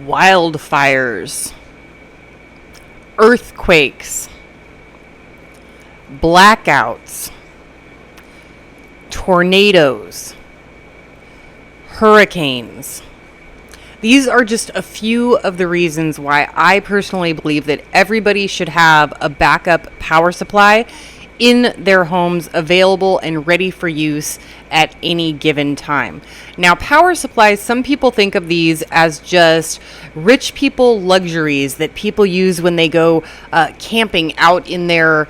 wildfires, earthquakes, blackouts, tornadoes, hurricanes. These are just a few of the reasons why I personally believe that everybody should have a backup power supply in their homes available and ready for use at any given time. Now, power supplies, some people think of these as just rich people luxuries that people use when they go camping out in their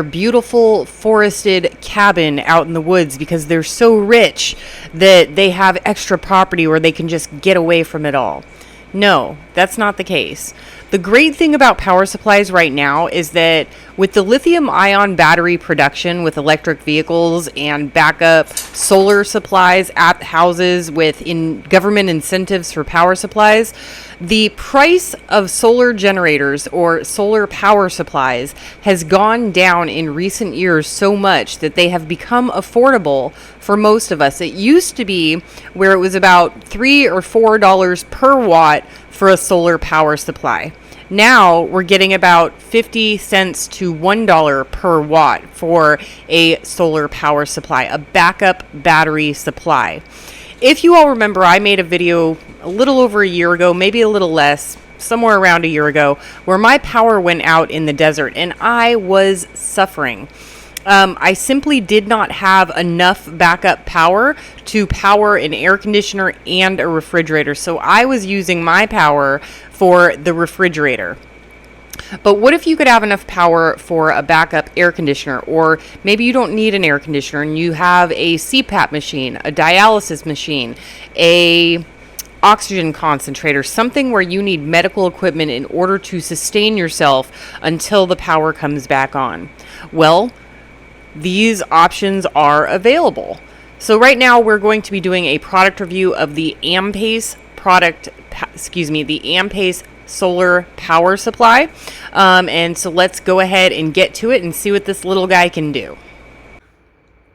beautiful forested cabin out in the woods because they're so rich that they have extra property where they can just get away from it all. No, that's not the case. The great thing about power supplies right now is that with the lithium-ion battery production with electric vehicles and backup solar supplies at houses with government incentives for power supplies, the price of solar generators or solar power supplies has gone down in recent years so much that they have become affordable for most of us. It used to be where it was about $3 or $4 per watt for a solar power supply. Now we're getting about 50 cents to $1 per watt for a solar power supply, a backup battery supply. If you all remember, I made a video a little over a year ago, maybe a little less, somewhere around a year ago, where my power went out in the desert and I was suffering. I simply did not have enough backup power to power an air conditioner and a refrigerator. So I was using my power for the refrigerator. But what if you could have enough power for a backup air conditioner? Or maybe you don't need an air conditioner and you have a CPAP machine, a dialysis machine, a oxygen concentrator, something where you need medical equipment in order to sustain yourself until the power comes back on. Well, these options are available. So right now we're going to be doing a product review of the Ampace the Ampace solar power supply. And so let's go ahead and get to it and see what this little guy can do.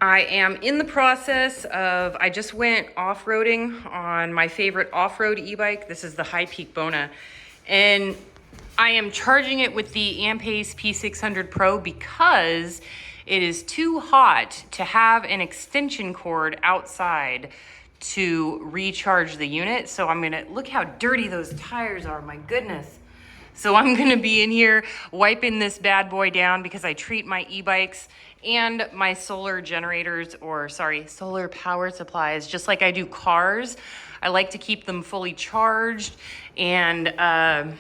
I am in the process of, I just went off-roading on my favorite off-road e-bike. This is the High Peak Bona. And I am charging it with the Ampace P600 Pro because it is too hot to have an extension cord outside to recharge the unit. So I'm gonna, look how dirty those tires are, my goodness. So I'm gonna be in here wiping this bad boy down because I treat my e-bikes and my solar generators, or sorry, solar power supplies, just like I do cars. I like to keep them fully charged and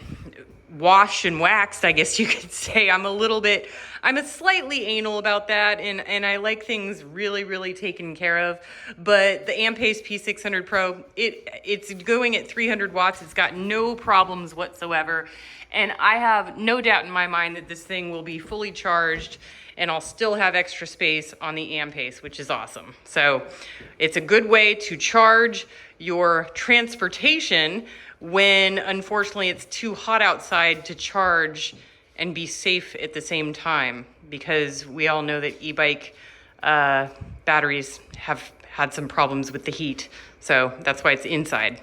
washed and waxed, I guess you could say. I'm a slightly anal about that, and I like things really, really taken care of. But the Ampace P600 Pro, it's going at 300 watts. It's got no problems whatsoever. And I have no doubt in my mind that this thing will be fully charged and I'll still have extra space on the Ampace, which is awesome. So it's a good way to charge your transportation when unfortunately it's too hot outside to charge and be safe at the same time, because we all know that e-bike batteries have had some problems with the heat. So that's why it's inside.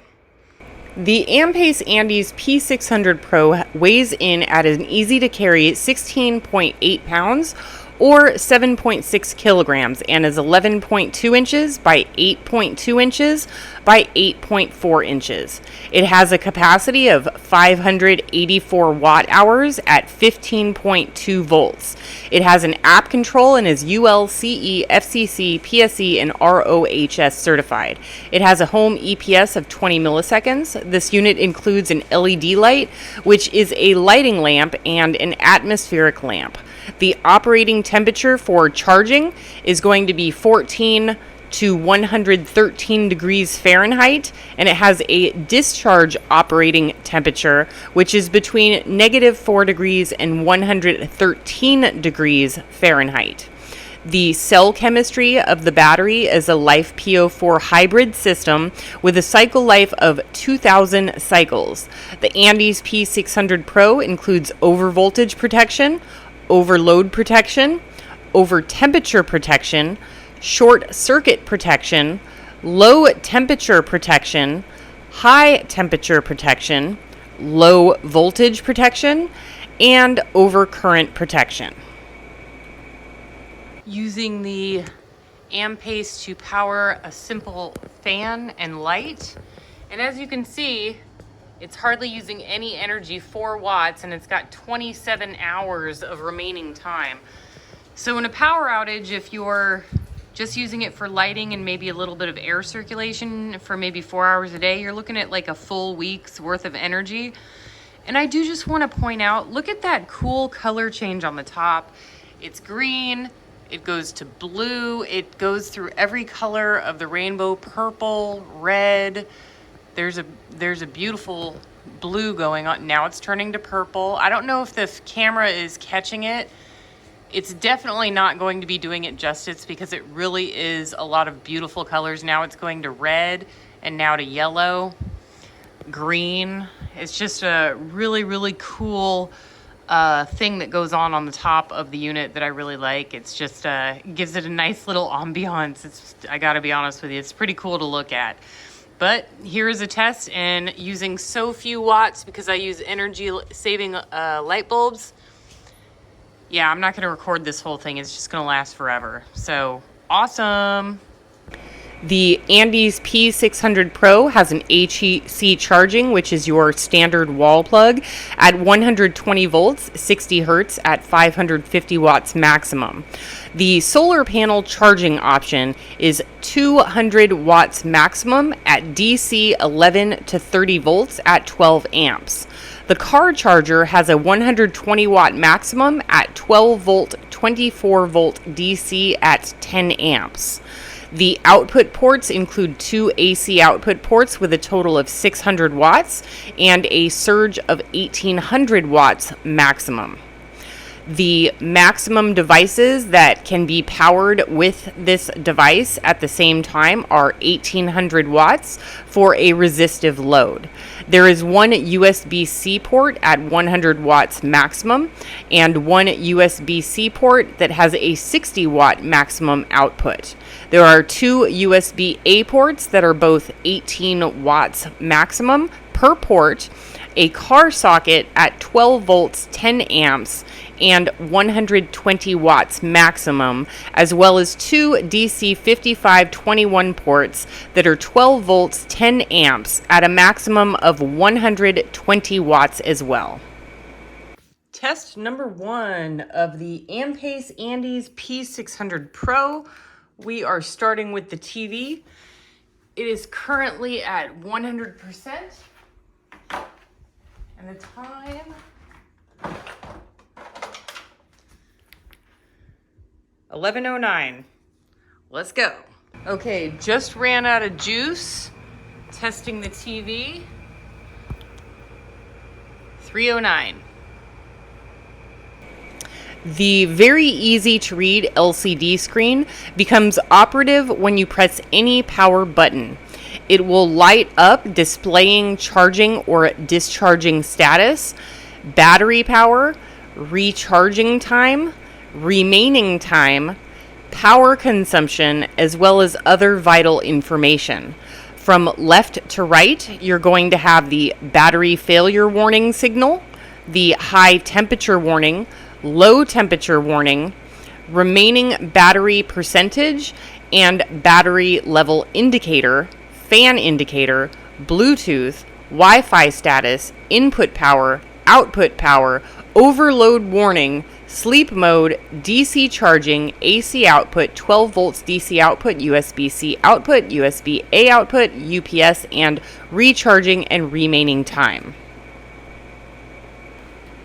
The Ampace Andes P600 Pro weighs in at an easy to carry 16.8 pounds or 7.6 kilograms and is 11.2 inches by 8.2 inches by 8.4 inches. It has a capacity of 584 watt hours at 15.2 volts. It has an app control and is ULCE, FCC, PSE, and ROHS certified. It has a home EPS of 20 milliseconds. This unit includes an LED light, which is a lighting lamp, and an atmospheric lamp. The operating temperature for charging is going to be 14 to 113 degrees Fahrenheit, and it has a discharge operating temperature, which is between -4 degrees and 113 degrees Fahrenheit. The cell chemistry of the battery is a LiFePO4 hybrid system with a cycle life of 2,000 cycles. The Andes P600 Pro includes overvoltage protection, overload protection, over temperature protection, short circuit protection, low temperature protection, high temperature protection, low voltage protection and overcurrent protection. Using the Ampace to power a simple fan and light. And as you can see, it's hardly using any energy, 4 watts, and it's got 27 hours of remaining time. So in a power outage, if you're just using it for lighting and maybe a little bit of air circulation for maybe 4 hours a day, you're looking at like a full week's worth of energy. And I do just want to point out, look at that cool color change on the top. It's green, it goes to blue, it goes through every color of the rainbow, purple, red. There's a beautiful blue going on. Now it's turning to purple. I don't know if the camera is catching it. It's definitely not going to be doing it justice because it really is a lot of beautiful colors. Now it's going to red and now to yellow, green. It's just a really, really cool thing that goes on the top of the unit that I really like. It's just gives it a nice little ambiance. I gotta be honest with you, it's pretty cool to look at. But here is a test, and using so few watts because I use energy saving light bulbs. Yeah, I'm not gonna record this whole thing. It's just gonna last forever. So awesome. The Andes P600 Pro has an HEC charging, which is your standard wall plug, at 120 volts, 60 hertz at 550 watts maximum. The solar panel charging option is 200 watts maximum at DC 11 to 30 volts at 12 amps. The car charger has a 120 watt maximum at 12 volt, 24 volt DC at 10 amps. The output ports include 2 AC output ports with a total of 600 watts and a surge of 1800 watts maximum. The maximum devices that can be powered with this device at the same time are 1800 watts for a resistive load. There is one USB-C port at 100 watts maximum and one USB-C port that has a 60 watt maximum output. There are 2 USB-A ports that are both 18 watts maximum per port, a car socket at 12 volts 10 amps and 120 watts maximum, as well as 2 DC 5521 ports that are 12 volts 10 amps at a maximum of 120 watts as well. Test number 1 of the Ampace Andes P600 Pro. We are starting with the TV. It is currently at 100%. And the time, 11:09. Let's go. Okay, just ran out of juice. Testing the TV. 3:09. The very easy to read LCD screen becomes operative when you press any power button. It will light up displaying charging or discharging status, battery power, recharging time, remaining time, power consumption, as well as other vital information. From left to right, you're going to have the battery failure warning signal, the high temperature warning, low temperature warning, remaining battery percentage, and battery level indicator, fan indicator, Bluetooth, Wi-Fi status, input power, output power, overload warning, sleep mode, DC charging, AC output, 12 volts DC output, USB-C output, USB-A output, UPS, and recharging and remaining time.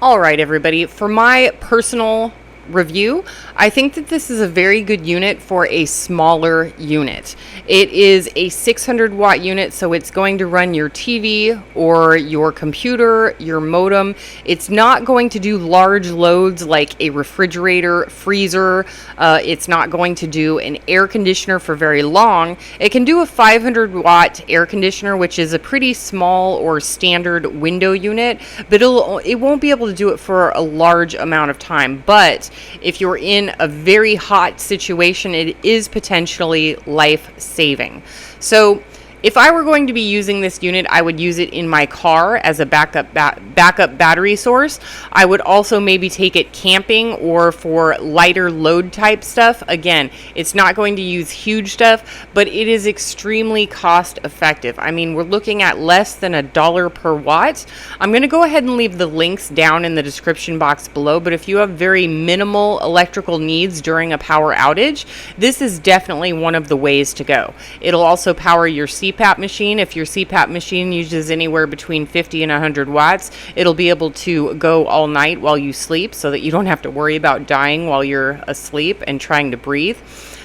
All right, everybody, for my personal review, I think that this is a very good unit for a smaller unit. It is a 600 watt unit, so it's going to run your TV or your computer, your modem. It's not going to do large loads like a refrigerator, freezer. It's not going to do an air conditioner for very long. It can do a 500 watt air conditioner, which is a pretty small or standard window unit, but it won't be able to do it for a large amount of time. But if you're in a very hot situation, it is potentially life-saving. So If I were going to be using this unit, I would use it in my car as a backup battery source. I would also maybe take it camping or for lighter load type stuff. Again, it's not going to use huge stuff, but it is extremely cost effective. I mean, we're looking at less than $1 per watt. I'm going to go ahead and leave the links down in the description box below, but if you have very minimal electrical needs during a power outage, this is definitely one of the ways to go. It'll also power your CPAP machine. If your CPAP machine uses anywhere between 50 and 100 watts, it'll be able to go all night while you sleep so that you don't have to worry about dying while you're asleep and trying to breathe.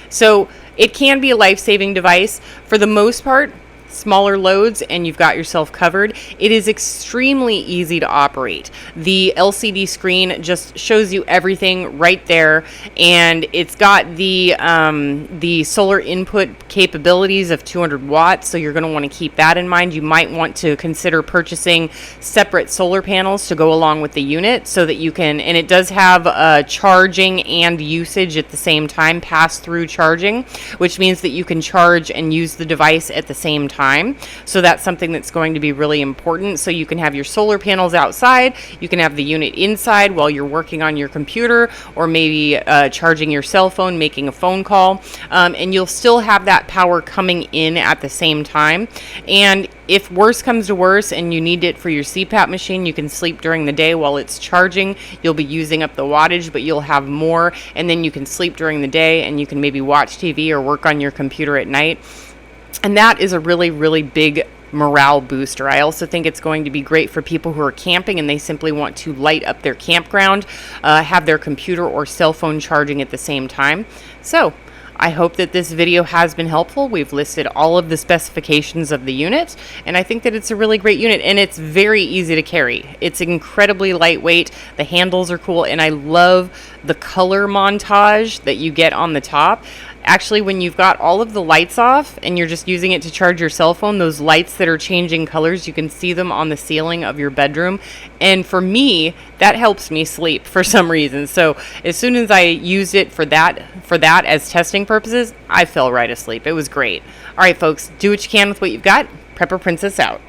So it can be a life-saving device. For the most part, smaller loads and you've got yourself covered. It is extremely easy to operate. The LCD screen just shows you everything right there, and it's got the solar input capabilities of 200 watts, so you're going to want to keep that in mind. You might want to consider purchasing separate solar panels to go along with the unit so that you can, and it does have charging and usage at the same time, pass-through charging, which means that you can charge and use the device at the same time. So that's something that's going to be really important. So you can have your solar panels outside, you can have the unit inside while you're working on your computer, or maybe charging your cell phone, making a phone call, and you'll still have that power coming in at the same time. And if worse comes to worse and you need it for your CPAP machine, you can sleep during the day while it's charging. You'll be using up the wattage, but you'll have more, and then you can sleep during the day and you can maybe watch TV or work on your computer at night. And that is a really, really big morale booster. I also think it's going to be great for people who are camping and they simply want to light up their campground, have their computer or cell phone charging at the same time. So I hope that this video has been helpful. We've listed all of the specifications of the unit, and I think that it's a really great unit, and it's very easy to carry. It's incredibly lightweight. The handles are cool, and I love the color montage that you get on the top. Actually, when you've got all of the lights off and you're just using it to charge your cell phone, those lights that are changing colors, you can see them on the ceiling of your bedroom. And for me, that helps me sleep for some reason. So as soon as I used it for that as testing purposes, I fell right asleep. It was great. All right, folks, do what you can with what you've got. Prepper Princess out.